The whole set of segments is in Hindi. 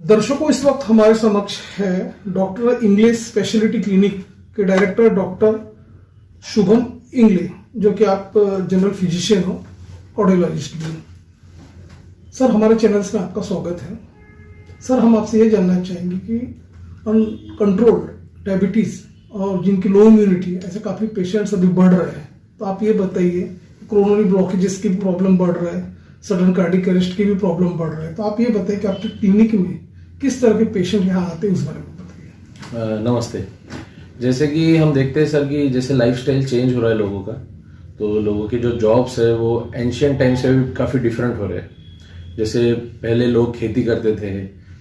दर्शकों, इस वक्त हमारे समक्ष है डॉक्टर इंग्लिश स्पेशलिटी क्लिनिक के डायरेक्टर डॉक्टर शुभम इंगले, जो कि आप जनरल फिजिशियन हो, ऑडियोलॉजिस्ट भी। सर, हमारे चैनल्स में आपका स्वागत है। सर, हम आपसे ये जानना चाहेंगे कि अनकंट्रोल्ड डायबिटीज और जिनकी लो इम्यूनिटी, ऐसे काफी पेशेंट्स अभी बढ़ रहे हैं, तो आप ये बताइए, कोरोनरी ब्लॉकेजेस की भी प्रॉब्लम बढ़ रहा है, सडन कार्डियक अरेस्ट की भी प्रॉब्लम बढ़ रहा है, तो आप ये बताइए कि आपके क्लिनिक में किस तरह के पेशेंट यहाँ आते हैं, उस बारे में बताइए। नमस्ते। जैसे कि हम देखते हैं सर कि जैसे लाइफस्टाइल चेंज हो रहा है लोगों का, तो लोगों की जो जॉब्स है वो एंशियंट टाइम से भी काफ़ी डिफरेंट हो रहे हैं। जैसे पहले लोग खेती करते थे,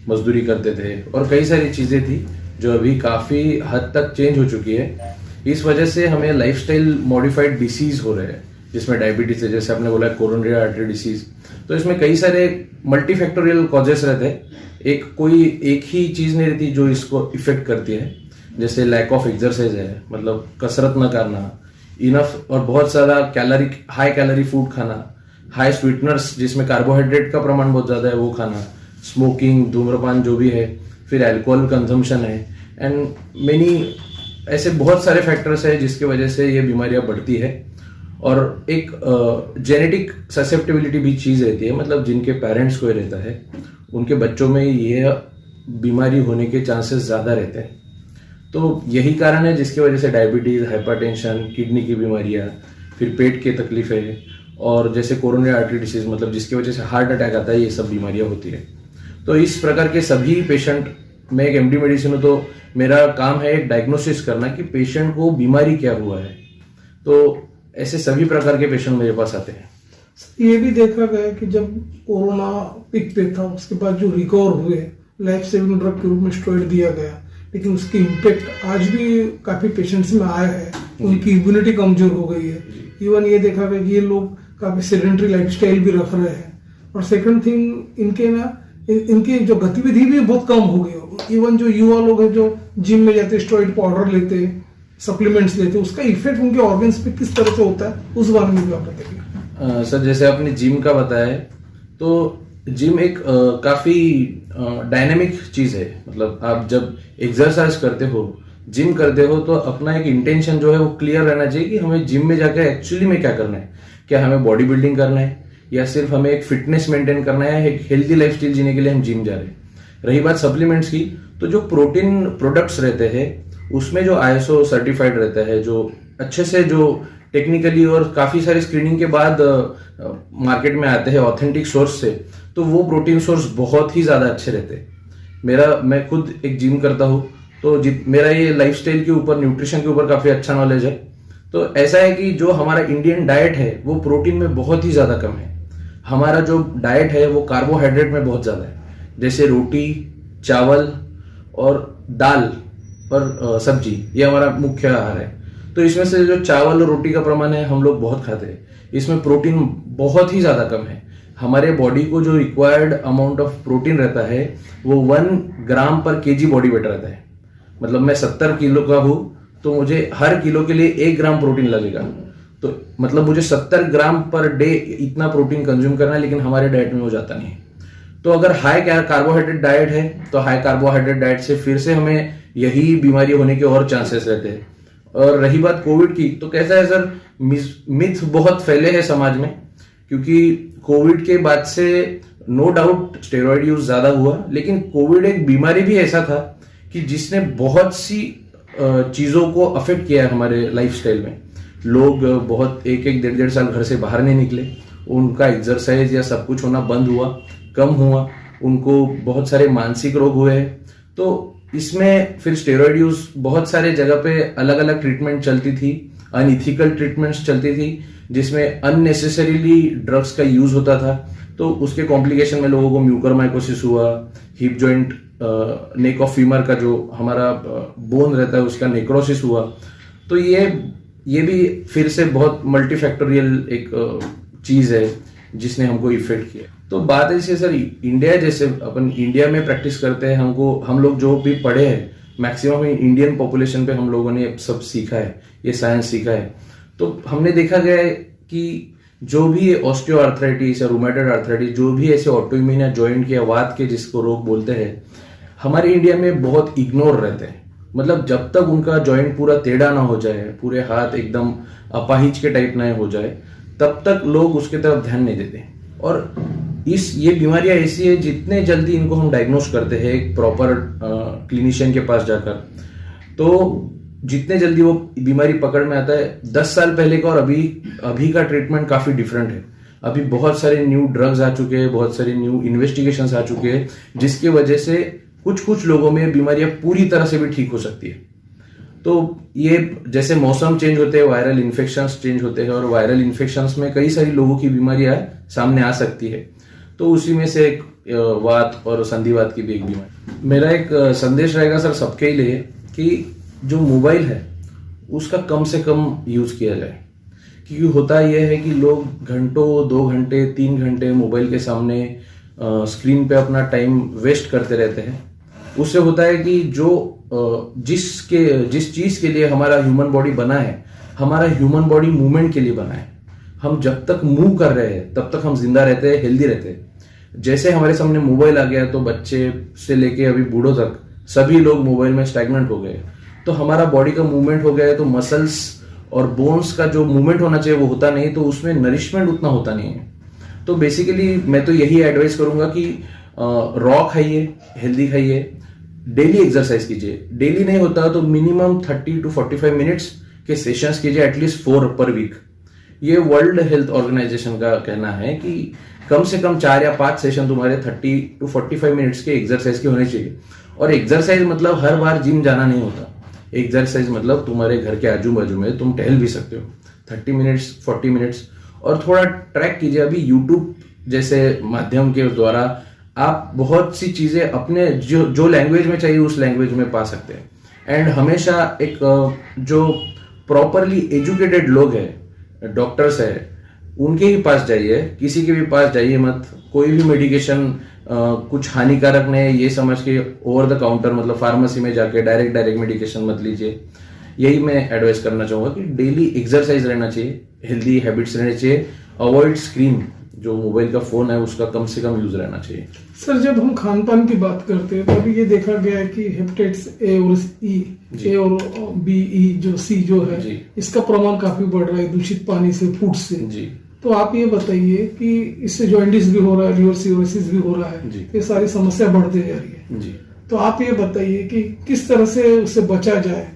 मजदूरी करते थे और कई सारी चीज़ें थी जो अभी काफ़ी हद तक चेंज हो चुकी है। इस वजह से हमें लाइफस्टाइल मॉडिफाइड डिसीज हो रहे हैं, जिसमें डायबिटीज है, जैसे आपने बोला कोरोनरी आर्टरी डिसीज। तो इसमें कई सारे मल्टीफैक्टोरियल कॉजेस रहते हैं। एक ही चीज़ नहीं रहती जो इसको इफेक्ट करती है। जैसे लैक ऑफ एक्सरसाइज है, मतलब कसरत न करना, इनफ और बहुत सारा हाई कैलोरी फूड खाना, हाई स्वीटनर्स जिसमें कार्बोहाइड्रेट का प्रमाण बहुत ज्यादा है वो खाना, स्मोकिंग, धूम्रपान जो भी है, फिर अल्कोहल कंजम्पशन है, एंड मेनी ऐसे बहुत सारे फैक्टर्स है जिसकी वजह से ये बीमारियां बढ़ती है। और एक जेनेटिक ससेप्टेबिलिटी भी चीज रहती है, मतलब जिनके पेरेंट्स को रहता है उनके बच्चों में ये बीमारी होने के चांसेस ज्यादा रहते हैं। तो यही कारण है जिसकी वजह से डायबिटीज, हाइपरटेंशन, किडनी की बीमारियां, फिर पेट की तकलीफें और जैसे कोरोनरी आर्टरी डिसीज, मतलब जिसकी वजह से हार्ट अटैक आता है, ये सब बीमारियां होती है। तो इस प्रकार के सभी पेशेंट, मैं एक एमडी मेडिसिन हूं तो मेरा काम है एक डायग्नोसिस करना कि पेशेंट को बीमारी क्या हुआ है। तो ऐसे सभी प्रकार के पेशेंट मेरे पास आते हैं। ये भी देखा गया कि जब कोरोना पिक पे था, उसके बाद जो रिकवर हुए, लाइफ सेविंग ड्रग के रूप में स्टेरॉइड दिया गया, लेकिन उसकी इम्पेक्ट आज भी काफी पेशेंट्स में आया है, उनकी इम्यूनिटी कमजोर हो गई है। इवन ये देखा गया कि ये लोग काफी सेडेंटरी लाइफस्टाइल भी रख रहे हैं, और सेकंड थिंग, इनकी जो गतिविधि भी बहुत कम हो गई। इवन जो युवा लोग हैं जो जिम में जाते, स्टेरॉइड पाउडर लेते, सप्लीमेंट्स लेते, उसका इफेक्ट उनके ऑर्गन्स पे किस तरह से होता है, उस बारे में भी आप बताइए। सर, जैसे आपने जिम का बताया है, तो जिम एक काफी डायनेमिक चीज है। मतलब आप जब एक्सरसाइज करते हो, जिम करते हो, तो अपना एक इंटेंशन जो है वो क्लियर रहना चाहिए कि हमें जिम में जाकर एक्चुअली में क्या करना है। क्या हमें बॉडी बिल्डिंग करना है या सिर्फ हमें एक फिटनेस मेंटेन करना है, एक हेल्दी लाइफस्टाइल जीने के लिए हम जिम जा रहे हैं। रही बात सप्लीमेंट्स की, तो जो प्रोटीन प्रोडक्ट्स रहते हैं उसमें जो आईएसओ सर्टिफाइड रहता है, जो अच्छे से जो टेक्निकली और काफी सारी स्क्रीनिंग के बाद मार्केट में आते हैं ऑथेंटिक सोर्स से, तो वो प्रोटीन सोर्स बहुत ही ज्यादा अच्छे रहते हैं। मैं खुद एक जिम करता हूँ, तो मेरा ये लाइफस्टाइल के ऊपर, न्यूट्रिशन के ऊपर काफी अच्छा नॉलेज है। तो ऐसा है कि जो हमारा इंडियन डाइट है वो प्रोटीन में बहुत ही ज्यादा कम है। हमारा जो डाइट है वो कार्बोहाइड्रेट में बहुत ज्यादा है, जैसे रोटी, चावल और दाल और सब्जी, ये हमारा मुख्य आहार है। तो इसमें से जो चावल और रोटी का प्रमाण है हम लोग बहुत खाते हैं, इसमें प्रोटीन बहुत ही ज्यादा कम है। हमारे बॉडी को जो रिक्वायर्ड अमाउंट ऑफ प्रोटीन रहता है वो 1 ग्राम पर केजी बॉडी वेट रहता है। मतलब मैं 70 किलो का हूं तो मुझे हर किलो के लिए 1 ग्राम प्रोटीन लगेगा। तो मतलब मुझे 70 ग्राम पर डे इतना प्रोटीन कंज्यूम करना है, लेकिन हमारे डाइट में हो जाता नहीं। तो अगर हाई कार्बोहाइड्रेट डाइट है तो हाई कार्बोहाइड्रेट डाइट से फिर से हमें यही बीमारी होने के और चांसेस रहते हैं। और रही बात कोविड की, तो कैसा है सर, मिथ बहुत फैले हैं समाज में, क्योंकि कोविड के बाद से नो डाउट स्टेरॉइड यूज ज्यादा हुआ, लेकिन कोविड एक बीमारी भी ऐसा था कि जिसने बहुत सी चीजों को अफेक्ट किया है हमारे लाइफस्टाइल में। लोग बहुत एक 1.5 साल घर से बाहर नहीं निकले, उनका एक्सरसाइज या सब कुछ होना बंद हुआ, कम हुआ, उनको बहुत सारे मानसिक रोग हुए। तो इसमें फिर स्टेरॉइड यूज बहुत सारे जगह पे अलग अलग ट्रीटमेंट चलती थी, अनइथिकल ट्रीटमेंट्स चलती थी, जिसमें अननेसेसरीली ड्रग्स का यूज होता था। तो उसके कॉम्प्लिकेशन में लोगों को म्यूकरमाइकोसिस हुआ, hip joint, neck of femur का जो हमारा बोन रहता है उसका नेक्रोसिस हुआ। तो ये भी फिर से बहुत मल्टीफैक्टोरियल एक चीज है जिसने हमको इफेक्ट किया। तो बात ऐसी है सर, इंडिया जैसे अपन इंडिया में प्रैक्टिस करते हैं, हम लोग जो भी पढ़े हैं, मैक्सिमम इंडियन पॉपुलेशन पे हम लोगों ने सब सीखा है, ये साइंस सीखा है। तो हमने देखा गया है कि जो भी ऑस्टियो आर्थराइटिस या रूमेटॉइड आर्थराइटिस, जो भी ऐसे ऑटोइम्यून या जॉइंट के या वात के जिसको रोग बोलते हैं, हमारे इंडिया में बहुत इग्नोर रहते हैं। मतलब जब तक उनका जॉइंट पूरा टेढ़ा ना हो जाए, पूरे हाथ एकदम अपाहिज के टाइप ना हो जाए, तब तक लोग उसके तरफ ध्यान नहीं देते। और ये बीमारियां ऐसी है, जितने जल्दी इनको हम डायग्नोस करते हैं एक प्रॉपर क्लिनिशियन के पास जाकर, तो जितने जल्दी वो बीमारी पकड़ में आता है, 10 साल पहले का और अभी का ट्रीटमेंट काफी डिफरेंट है। अभी बहुत सारे न्यू ड्रग्स आ चुके हैं, बहुत सारे न्यू इन्वेस्टिगेशंस आ चुके हैं, जिसकी वजह से कुछ लोगों में बीमारियां पूरी तरह से भी ठीक हो सकती है। तो ये जैसे मौसम चेंज होते हैं, वायरल इन्फेक्शंस चेंज होते हैं, और वायरल इन्फेक्शंस में कई सारी लोगों की बीमारियां सामने आ सकती है। तो उसी में से एक वात और संधिवात की भी एक बीमारी। मेरा एक संदेश रहेगा सर सबके लिए कि जो मोबाइल है उसका कम से कम यूज किया जाए। क्योंकि होता यह है कि लोग घंटों, 2 घंटे, 3 घंटे मोबाइल के सामने स्क्रीन पे अपना टाइम वेस्ट करते रहते हैं। उससे होता है कि जिस चीज के लिए हमारा ह्यूमन बॉडी बना है, हमारा ह्यूमन बॉडी मूवमेंट के लिए बना है। हम जब तक मूव कर रहे हैं तब तक हम जिंदा रहते हैं, हेल्दी रहते हैं। जैसे हमारे सामने मोबाइल आ गया तो बच्चे से लेके अभी बूढ़ों तक सभी लोग मोबाइल में स्टैग्नेंट हो गए। तो हमारा बॉडी का मूवमेंट हो गया है, तो मसल्स और बोन्स का जो मूवमेंट होना चाहिए वो होता नहीं, तो उसमें नरिशमेंट उतना होता नहीं है। तो बेसिकली मैं तो यही एडवाइस करूंगा कि रॉ खाइए, हेल्दी खाइए, डेली एक्सरसाइज कीजिए। डेली नहीं होता तो मिनिमम 30 to 45 मिनट्स के सेशंस कीजिए, एटलीस्ट 4 पर वीक। ये वर्ल्ड हेल्थ ऑर्गेनाइजेशन का कहना है कि कम से कम 4 या 5 सेशन तुम्हारे 30 to 45 मिनट्स के एक्सरसाइज के होने चाहिए। और एक्सरसाइज मतलब हर बार जिम जाना नहीं होता। एक्सरसाइज मतलब तुम्हारे घर के आजू बाजू में तुम टहल भी सकते हो 30 मिनट्स, 40 मिनट्स। और थोड़ा ट्रैक कीजिए। अभी यूट्यूब जैसे माध्यम के द्वारा आप बहुत सी चीजें अपने जो लैंग्वेज में चाहिए उस लैंग्वेज में पा सकते हैं। एंड हमेशा एक जो प्रॉपरली एजुकेटेड लोग हैं, डॉक्टर्स है, उनके ही पास जाइए, किसी के भी पास जाइए मत। कोई भी मेडिकेशन कुछ हानिकारक नहीं ये समझ के ओवर द काउंटर मतलब फार्मेसी में जाके डायरेक्ट मेडिकेशन मत लीजिए। यही मैं एडवाइस करना चाहूंगा कि डेली एक्सरसाइज रहना चाहिए, हेल्दी हैबिट्स रहने चाहिए, अवॉइड स्क्रीन, जो मोबाइल का फोन है उसका कम से कम यूज रहना चाहिए। सर जब हम खान पान की बात करते हैं तो अभी ये देखा गया है कि हेपेटाइटिस ए और बी, ई जो सी जो है इसका प्रमाण काफी बढ़ रहा है दूषित पानी से, फूड से जी। तो आप ये बताइए कि इससे जॉइंटिस भी हो रहा है, लिवर सिरोसिस भी हो रहा है, ये सारी समस्या बढ़ती जा रही है जी। तो आप ये बताइए कि किस तरह से उससे बचा जाए,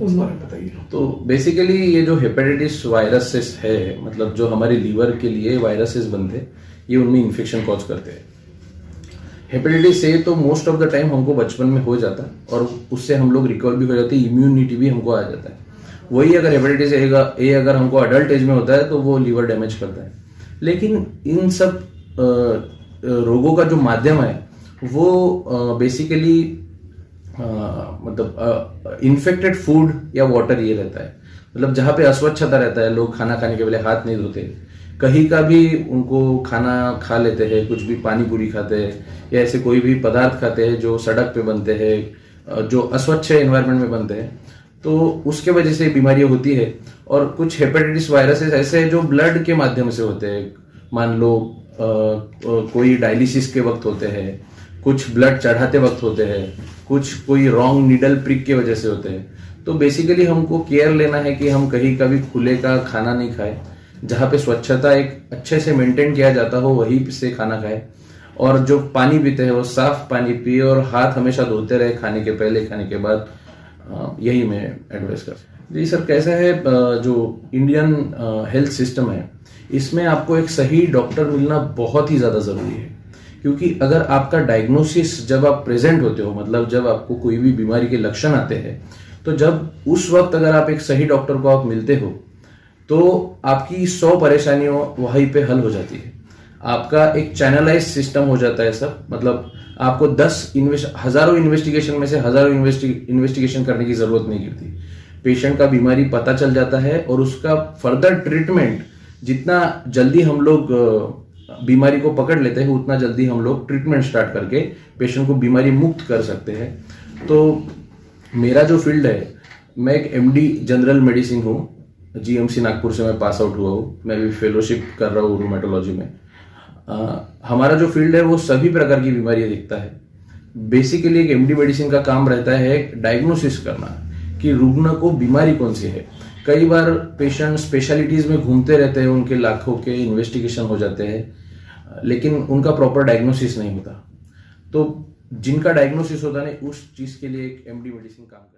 उस बारे में बताइए। तो बेसिकली ये जो हेपेटाइटिस वायरसेस है, मतलब जो हमारे लीवर के लिए वायरसेस बनते हैं, ये उनमें इन्फेक्शन कॉज करते हैं। हेपेटाइटिस ए तो मोस्ट ऑफ द टाइम हमको बचपन में हो जाता है और उससे हम लोग रिकवर भी हो जाते हैं, इम्यूनिटी भी हमको आ जाता है। वही अगर हेपेटाइटिस ए अगर हमको अडल्ट एज में होता है तो वो लीवर डैमेज करता है। लेकिन इन सब रोगों का जो माध्यम है वो बेसिकली मतलब इन्फेक्टेड फूड या वाटर ये रहता है। मतलब जहाँ पे अस्वच्छता रहता है, लोग खाना खाने के पहले हाथ नहीं धोते, कहीं का भी उनको खाना खा लेते हैं, कुछ भी पानी पूरी खाते हैं या ऐसे कोई भी पदार्थ खाते हैं जो सड़क पे बनते हैं, जो अस्वच्छ एनवायरनमेंट में बनते हैं, तो उसके वजह से बीमारियां होती है। और कुछ हेपेटाइटिस वायरसेस ऐसे हैं जो ब्लड के माध्यम से होते हैं। मान लो कोई डायलिसिस के वक्त होते हैं, कुछ ब्लड चढ़ाते वक्त होते हैं, कुछ कोई रॉन्ग नीडल प्रिक की वजह से होते हैं। तो बेसिकली हमको केयर लेना है कि हम कहीं का भी खुले का खाना नहीं खाए, जहाँ पे स्वच्छता एक अच्छे से मेंटेन किया जाता हो वहीं से खाना खाए। और जो पानी पीते हैं वो साफ पानी पिए और हाथ हमेशा धोते रहे, खाने के पहले, खाने के बाद। यही मैं एडवाइस कर जी। सर कैसा है, जो इंडियन हेल्थ सिस्टम है इसमें आपको एक सही डॉक्टर मिलना बहुत ही ज्यादा जरूरी है। क्योंकि अगर आपका डायग्नोसिस जब आप प्रेजेंट होते हो, मतलब जब आपको कोई भी बीमारी के लक्षण आते हैं, तो जब उस वक्त अगर आप एक सही डॉक्टर को आप मिलते हो तो आपकी 100 परेशानियों वहीं पे हल हो जाती है। आपका एक चैनलाइज सिस्टम हो जाता है सब। मतलब आपको हजारों इन्वेस्टिगेशन में से हजारों इन्वेस्टिगेशन करने की जरूरत नहीं गिरती। पेशेंट का बीमारी पता चल जाता है और उसका फर्दर ट्रीटमेंट जितना जल्दी हम लोग बीमारी को पकड़ लेते हैं उतना जल्दी हम लोग ट्रीटमेंट स्टार्ट करके पेशेंट को बीमारी मुक्त कर सकते हैं। तो मेरा जो फील्ड है, मैं एक MD जनरल मेडिसिन हूँ, GMC नागपुर से मैं पास आउट हुआ हूँ। मैं भी फेलोशिप कर रहा हूँ रूमेटोलॉजी में। हमारा जो फील्ड है वो सभी प्रकार की बीमारियां दिखता है। बेसिकली एक एमडी मेडिसिन का काम रहता है डायग्नोसिस करना कि रुग्ण को बीमारी कौन सी है। कई बार पेशेंट स्पेशलिटीज में घूमते रहते हैं, उनके लाखों के इन्वेस्टिगेशन हो जाते हैं, लेकिन उनका प्रॉपर डायग्नोसिस नहीं होता। तो जिनका डायग्नोसिस होता नहीं, उस चीज के लिए एक एमडी मेडिसिन काम करता है।